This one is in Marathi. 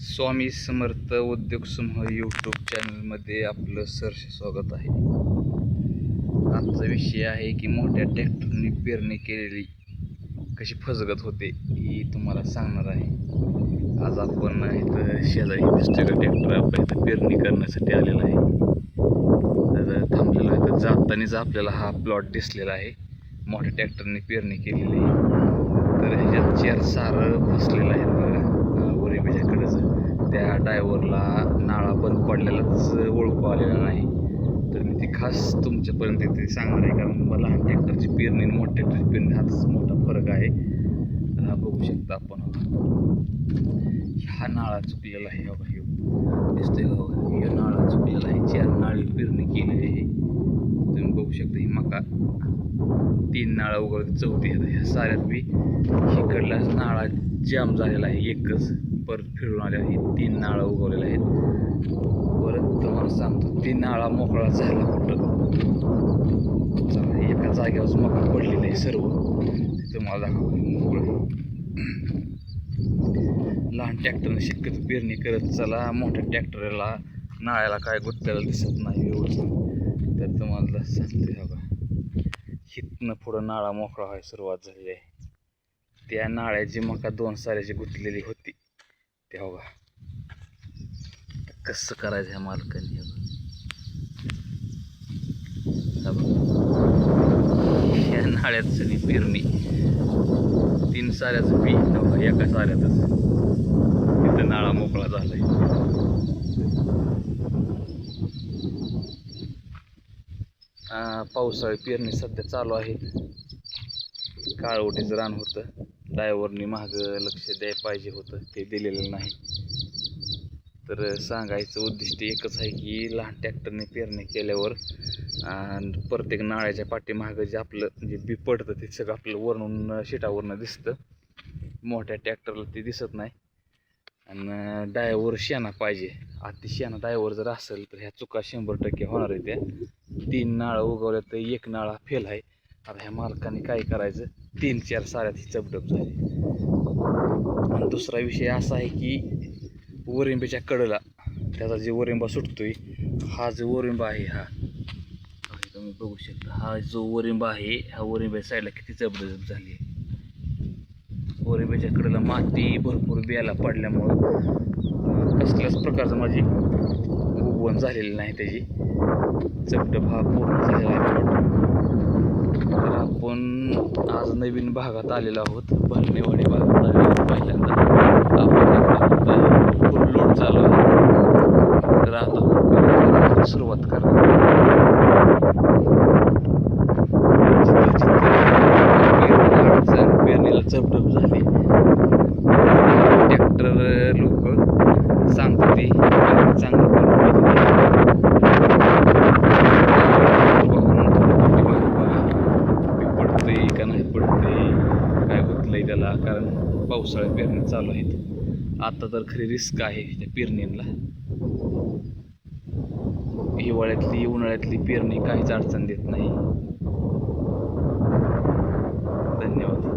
स्वामी समर्थ उद्योग समूह यूट्यूब चॅनलमध्ये आपलं सहर्ष स्वागत आहे. आजचा विषय आहे की मोठ्या ट्रॅक्टरने पेरणी केलेली कशी फसगत होते ही तुम्हाला सांगणार आहे. आज आपण इथं शेजारी दिसतोय का ट्रॅक्टर आपल्या इथं पेरणी करण्यासाठी आलेला आहे. तर थांबलेला आहे. तर जातानीच आपल्याला हा प्लॉट दिसलेला आहे. मोठ्या ट्रॅक्टरने पेरणी केलेली आहे. तर ह्याच्यात चेअर सारं फसलेलं आहे बघा. वरीबीच्याकडंच त्या ड्रायव्हरला नाळा बंद पडलेलाच ओळखू आलेला नाही. तर मी ती खास तुमच्यापर्यंत ते सांगणार आहे, कारण मला लहान ट्रॅक्टरची पेरणी आणि मोठ्या ट्रॅक्टरची पेरणी हाच मोठा फरक आहे. हा बघू शकता आपण. हा नाळा चुकलेला आहे बघा. हे दिसतोय का? हे नाळा चुकलेला आहे. 4 नाळी पेरणी केलेली आहे. तुम्ही बघू शकता. ही मका 3 नाळा उगवली, चौथी ह्या साऱ्यात बी इकडला नाळा जाम झालेला आहे. एकच परत फिरून आले आहे. 3 नाळा उगवलेल्या आहेत. परत तुम्हाला सांगतो 3 नाळा मोकळा झाला कुठं. एका जागेवर मका पडलेला आहे सर्व. तुम्हाला दाखवलं मोकळं. लहान ट्रॅक्टरने शक्यतो पेरणी करत चला. मोठ्या ट्रॅक्टरला नाळ्याला काय गुंतलेला दिसत नाही व्यवस्थित. तर तुम्हाला सांगते बघा, हितनं पुढं नाळा मोकळा व्हायला सुरुवात झालेली आहे. त्या नाळ्याची मका 2 साऱ्याची गुंतलेली होती. ते बघा कसं करायचं ह्या मालकांनी. ह्या नाळ्यात सगळी पेरणी 3 साऱ्याचं बी बघा, एका साऱ्यातच तिथं नाळा मोकळा झालाय. पावसाळी पेरणी सध्या चालू आहे. काळवटीचं रान होतं. ड्रायव्हरनी मागं लक्ष द्यायला पाहिजे होतं, ते दिलेलं नाही. तर सांगायचं उद्दिष्ट एकच आहे की लहान ट्रॅक्टरने पेरणी केल्यावर प्रत्येक नाळ्याच्या पाठीमागं जे आपलं जे बी पडतं ते सगळं आपलं वरून शिटावरनं दिसतं. मोठ्या ट्रॅक्टरला ते दिसत नाही. आणि ड्रायव्हर शेणा पाहिजे. अति शेणा ड्रायव्हर जर असेल तर ह्या चुका 100% होणार आहे. त्या 3 नाळं उगवल्या तर 1 नाळा फेल आहे. आता ह्या मालकाने काय करायचं, 3-4 साऱ्यात ही चपडप झाली. आणि दुसरा विषय असा आहे की वरिंबीच्या कडेला त्याचा जे वरिंबा सुटतोय, हा जो वरिंबा आहे हा तुम्ही बघू शकता. हा जो वरिंबा आहे, हा वरिंबा साईडला किती चपडप झाली आहे. वरिंबीच्या कडेला माती भरपूर बियाला पडल्यामुळं कसल्याच प्रकारचं माझी उगवण झालेली नाही. त्याची चपटप हा पूर्ण झालेला आहे. तर आपण आज नवीन भागात आलेलो आहोत. भरणेवाडी भागात आलेलो आहोत पहिल्यांदा. आपण फुल लोड चालू आहे. तर आता सुरुवात करा. पेरणीला चपटप झाली. ट्रॅक्टर लोक सांगतात ते चांगलं पडतंय का नाही पडतंय, काय होतलंय त्याला, कारण पावसाळ्यात पेरणी चालू आहेत. आता तर खरी रिस्क आहे त्या पेरणीला. हिवाळ्यातली उन्हाळ्यातली पेरणी काहीच अडचण देत नाही. धन्यवाद.